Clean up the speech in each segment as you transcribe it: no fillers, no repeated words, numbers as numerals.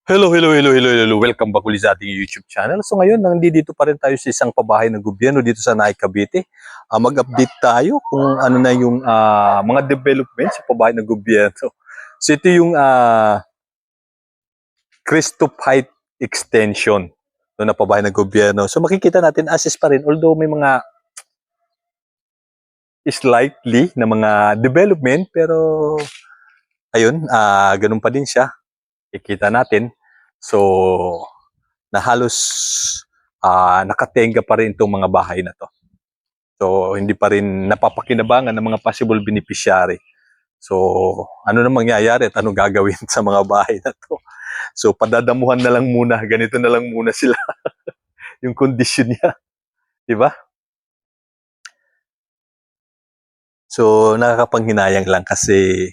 Hello. Welcome back ulit sa ating YouTube channel. So ngayon, nandito pa rin tayo sa isang pabahay ng gobyerno dito sa Naik, Cavite. Mag-update tayo kung ano na yung mga development sa pabahay ng gobyerno. So ito yung Cristo Height Extension na pabahay ng gobyerno. So makikita natin assess pa rin, although may mga slightly na mga development, pero ayun, ganun pa din siya. Ikita natin. So, na halos nakatenga pa rin itong mga bahay na to. So, hindi pa rin napapakinabangan ng mga possible beneficiary. So, ano na mangyayari at ano gagawin sa mga bahay na to? So, padadamuhan na lang muna. Ganito na lang muna sila. Yung condition niya. Diba? So, nakakapanghinayang lang kasi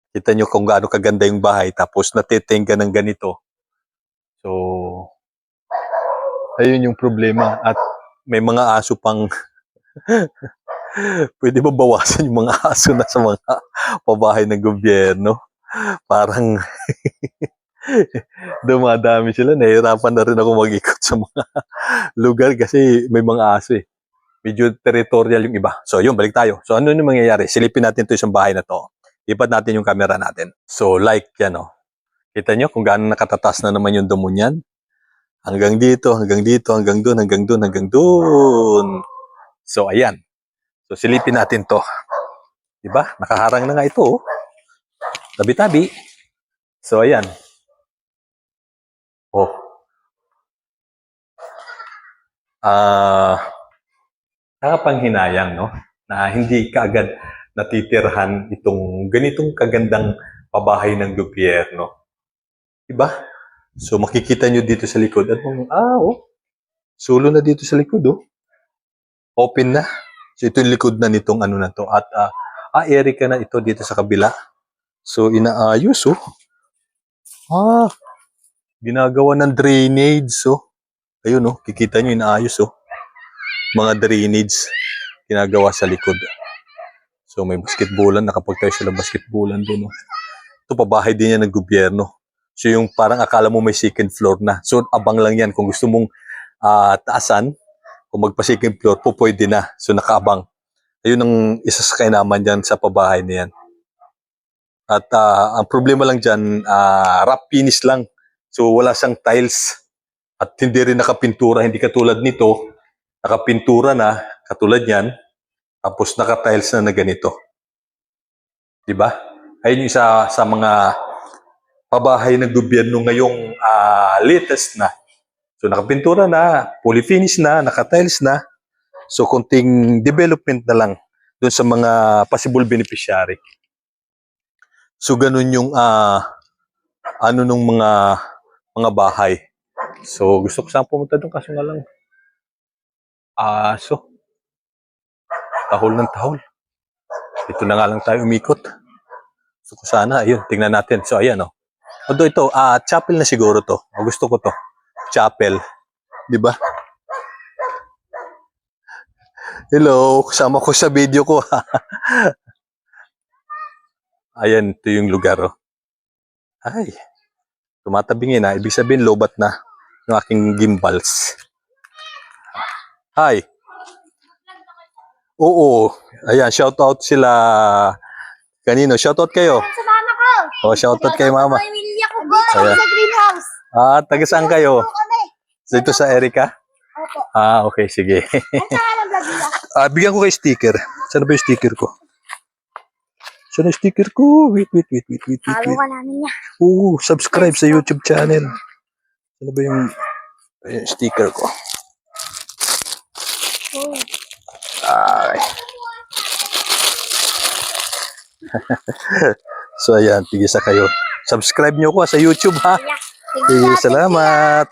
kita nyo kung gaano kaganda yung bahay tapos natitenga ng ganito. So, ayun yung problema. At may mga aso pang pwede ba bawasan yung mga aso na sa mga pabahay ng gobyerno? Parang dumadami sila. Nahihirapan na rin ako mag-ikot sa mga lugar kasi may mga aso eh. Medyo territorial yung iba. So yun, balik tayo. So ano yung mangyayari? Silipin natin ito isang bahay na to. Lipat natin yung camera natin. So like yan o. Kita nyo kung gaano nakatatas na naman yung damo niyan. Hanggang dito, hanggang dito, hanggang dun, hanggang dun, hanggang dun. So ayan. So silipin natin to. Diba? Nakaharang na nga ito. Oh. Tabi-tabi. So ayan. Oh. Nakapanghinayang, no? Na hindi kaagad natitirhan itong ganitong kagandang pabahay ng gobyerno. Diba? So makikita nyo dito sa likod. Oh. Sulo na dito sa likod, oh. Open na. So ito yung likod na nitong ano na to. At Erika na ito dito sa kabila. So inaayos, oh. Ginagawa ng drainage, oh. Ayun, oh. Kikita nyo, inaayos, oh. Mga drainage ginagawa sa likod. So may basketballan, nakapagtayo sila basketballan doon. No? Ito pabahay din yan ng gobyerno. So yung parang akala mo may second floor na. So abang lang yan kung gusto mong taasan, kung magpa-second floor po pwede na. So nakaabang. Ayun ang isa sa kainaman dyan sa pabahay na yan. At ang problema lang dyan, rough finish lang. So wala siyang tiles. At hindi rin nakapintura, hindi katulad nito. Nakapintura na, katulad yan. Tapos naka-tiles na ganito. Diba? Ayun yung isa sa mga pabahay ng gobyerno ngayong latest na. So nakapintura na, fully finished na, naka-tiles na. So konting development na lang dun sa mga possible beneficiary. So ganun yung ano nung mga bahay. So gusto ko sana pumunta dun kaso nga lang so tahol ng tahol. Dito na nga lang tayo umikot. Gusto ko sana, ayun, tingnan natin. So, ayan, oh. Although ito, chapel na siguro to. Gusto ko to. Chapel. Diba? Hello, kasama ko sa video ko. Ayan, ito yung lugar, oh. Ay, tumatabingin, ha. Ibig sabihin, lobat na yung aking gimbals. Hi. Oo. Ayan, shoutout sila. Kanino? Shoutout kayo. Sa mama ko. Oh, shoutout kay mama. Pamilya ko dito sa greenhouse. Taga saan kayo? Dito sa Erika? Opo. Okay, sige. Ang saka ng vlog nila. Bigyan ko kay sticker. Saan ba yung sticker ko? Saan yung sticker ko? Wait. Halo ka namin niya. Subscribe sa YouTube channel. Saan ba yung sticker ko? Ay. So ayan, tigisa kayo. Subscribe nyo ko sa YouTube, ha? Sige, salamat.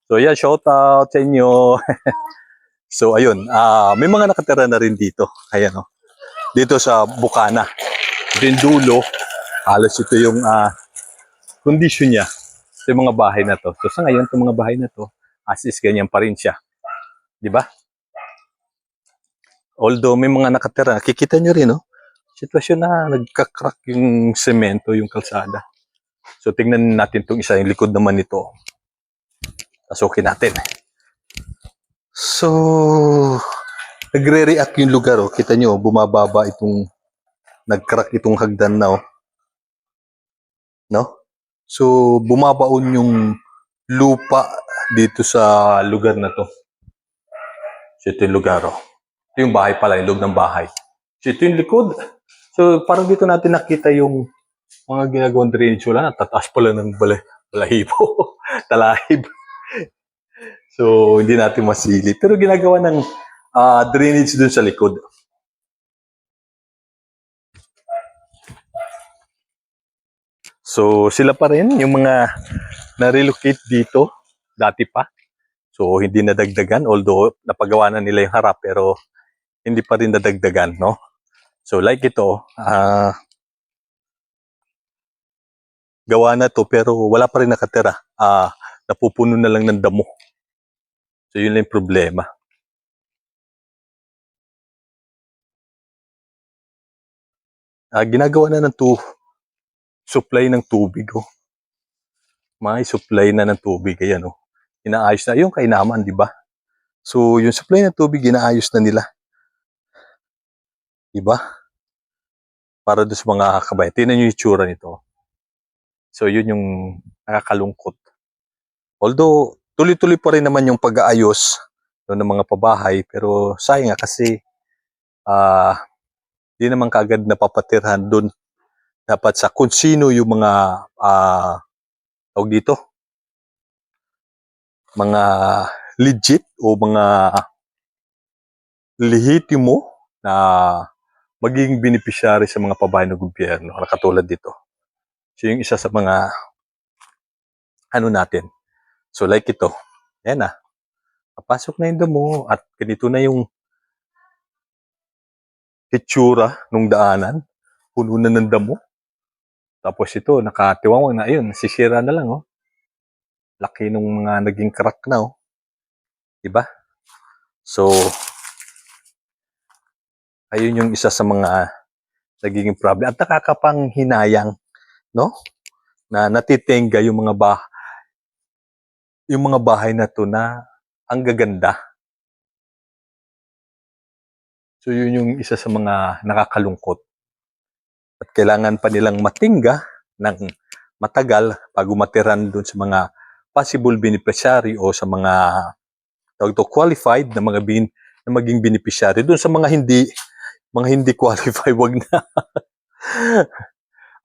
So ayan, shout out sa inyo. So ayun, may mga nakatira na rin dito. Ayan, oh. Dito sa Bukana. Ito yung dulo. Halos ito yung condition niya. Ito yung mga bahay na to. So sa ngayon, itong mga bahay na to, as is, ganyan pa rin siya. Diba? Although may mga nakatira, kikita nyo rin, oh. sitwasyon na nagka-crack yung semento, yung kalsada. So, tingnan natin itong isa, yung likod naman nito. Pasukin natin. So, nagre-react yung lugar, oh. Kita nyo, bumababa itong, nag-crack itong hagdan na, oh. No? So, bumabaon yung lupa dito sa lugar na to. So, ito yung lugar, oh. Ito yung bahay pala, yung loob ng bahay. So, ito yung likod. So, parang dito natin nakita yung mga ginagawang drainage. Wala, tataas pala ng balahibo. Talahib. So, hindi natin masili. Pero ginagawa ng drainage dun sa likod. So, sila pa rin, yung mga na-relocate dito, dati pa. So, hindi nadagdagan, although napagawa na nila yung harap, pero hindi pa rin nadagdagan, no? So, like ito, gawa na to, pero wala pa rin nakatira. Napupuno na lang ng damo. So, yun lang yung problema. Ginagawa na ng supply ng tubig, oh. May supply na ng tubig, ayan, oh. Inaayos na, yung kainaman, di ba? So, yung supply ng tubig, inaayos na nila. Di ba? Para doon sa mga kabayan. Tingnan nyo yung itsura nito. So, yun yung nakakalungkot. Although, tuloy-tuloy pa rin naman yung pag-aayos ng mga pabahay, pero sayang nga kasi di naman kaagad napapatirhan doon. Dapat sa kung sino yung mga tawag dito, mga legit o mga lehitimo na magiging beneficiary sa mga pabahay ng gobyerno na katulad dito. So yung isa sa mga natin. So like ito, yan na. Papasok na yung damo at ganito na yung hitsura nung daanan. Puno na ng damo. Tapos ito, nakatiwang na, ayun, nasisira na lang, oh. Laki nung mga naging crack na, oh. Diba? So, ayun yung isa sa mga nagiging problem. At nakakapanghinayang, no? Na natitenga yung mga bahay na to na ang gaganda. So, yun yung isa sa mga nakakalungkot. At kailangan pa nilang matingga ng matagal bago matiran doon sa mga possible beneficiary o sa mga qualified na maging beneficiary. Doon sa mga hindi qualified, wag na.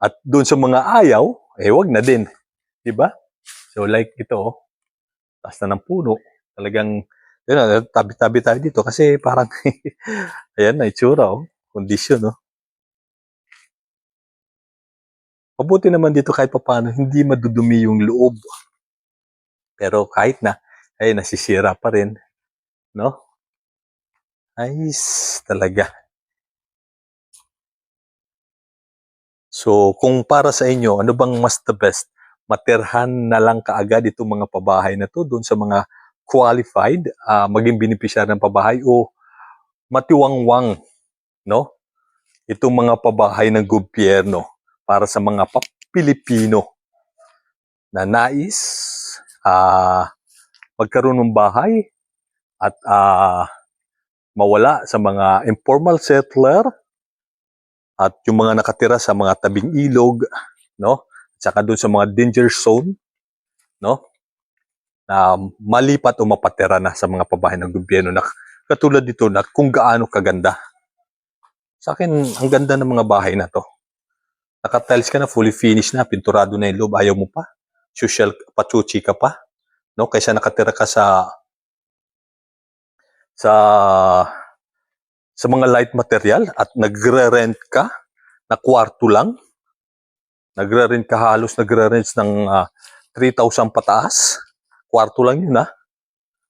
At doon sa mga ayaw, wag na din. Diba? So like ito, taas na ng puno. Talagang, yun, tabi-tabi tayo dito kasi parang, ayan na, itsura, oh. Condition, oh. Mabuti naman dito kahit papaano, hindi madudumi yung loob. Pero kahit na, ay nasisira pa rin. No? Ayos talaga. So, kung para sa inyo, ano bang mas the best? Matirhan na lang kaagad itong mga pabahay na to doon sa mga qualified, maging beneficiary ng pabahay o matiwangwang, no? Itong mga pabahay ng gobyerno para sa mga Pilipino na nais magkaroon ng bahay at mawala sa mga informal settler at yung mga nakatira sa mga tabing ilog, no? At saka doon sa mga danger zone, no? Na malipat o mapatira na sa mga pabahay ng gobyerno na katulad dito na kung gaano kaganda. Sa akin, ang ganda ng mga bahay na to. Nakatiles ka na, fully finished na, pinturado na yung loob, ayaw mo pa. Social pachuchi ka pa, no? Kaysa nakatira ka sa mga light material at nagre-rent ka na kwarto lang. Nagre-rent ka nagre-rent ng 3,000 pataas. Kwarto lang yun, ha?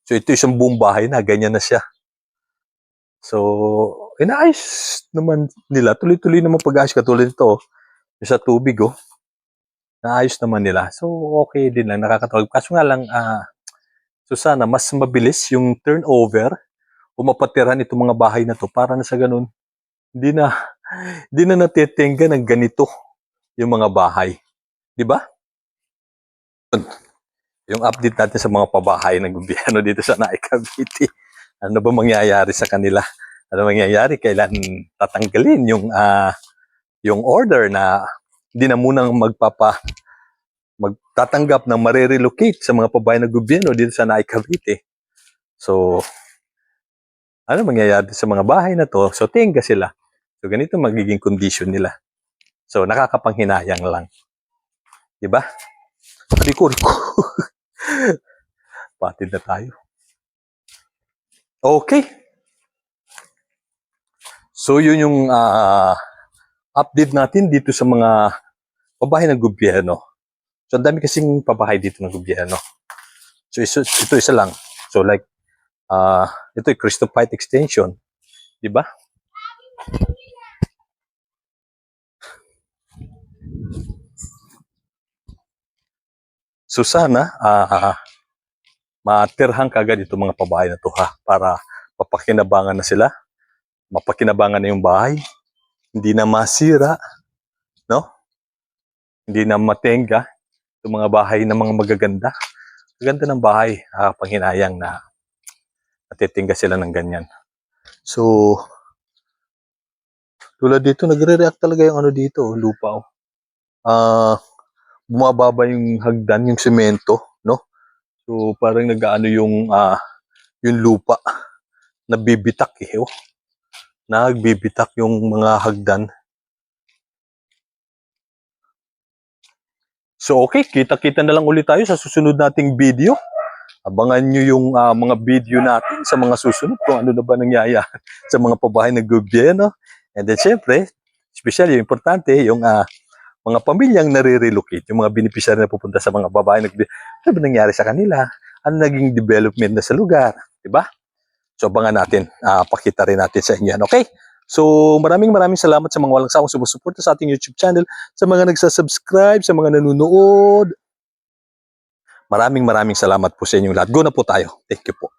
So ito isang buong bahay na, ganyan na siya. So, inaayos naman nila. Tuloy-tuloy naman pag-ayos katulad ito. Yung sa tubig, oh. Naayos naman nila. So, okay din lang. Nakakatawag. Kaso nga lang, so sana mas mabilis yung turnover o mapatiran itong mga bahay na to para na sa ganun, hindi na Hindi na natitingga ng ganito yung mga bahay. Di ba? Yung update natin sa mga pabahay ng gobyerno dito sa Naik, Cavite. Ano ba mangyayari sa kanila? Ano mangyayari? Kailan tatanggalin yung order na hindi na munang magtatanggap ng marirelocate sa mga pabahay ng gobyerno dito sa Naik, Cavite. So, ano mangyayari sa mga bahay na to? So, tingga sila. So, ganito magiging condition nila. So, nakakapanghinayang lang. Diba? Riko. Patid na tayo. Okay. So, yun yung update natin dito sa mga pabahay ng gobyerno. So, ang dami kasing pabahay dito ng gobyerno. So, ito isa lang. So, like, ito yung Cristo Fight Extension. Diba? So, sana, matirhan kagad itong mga pabahay na to ha, para mapakinabangan na sila, mapakinabangan na yung bahay, hindi na masira, no? Hindi na matenga itong mga bahay na mga magaganda. Maganda ng bahay, panghinayang na natitingga sila ng ganyan. So, tulad dito, nagre-react talaga yung ano dito, lupa. Bumababa yung hagdan, yung semento, no? So, parang nag-ano yung lupa. Nabibitak eh. Oh. Nagbibitak yung mga hagdan. So okay, kita-kita na lang ulit tayo sa susunod nating video. Abangan nyo yung mga video natin sa mga susunod kung ano na ba nangyayari sa mga pabahay ng gobyerno. And then syempre, especially yung importante, yung mga pamilyang nare-relocate, yung mga beneficiary na pupunta sa mga babae ng gobyerno. Ano ba nangyari sa kanila? Ano naging development na sa lugar? Diba? So abangan natin, pakita rin natin sa inyo yan. Okay? So maraming salamat sa mga walang sawang sumusuporta sa ating YouTube channel, sa mga nagsasubscribe, sa mga nanonood. Maraming salamat po sa inyong lahat. Go na po tayo. Thank you po.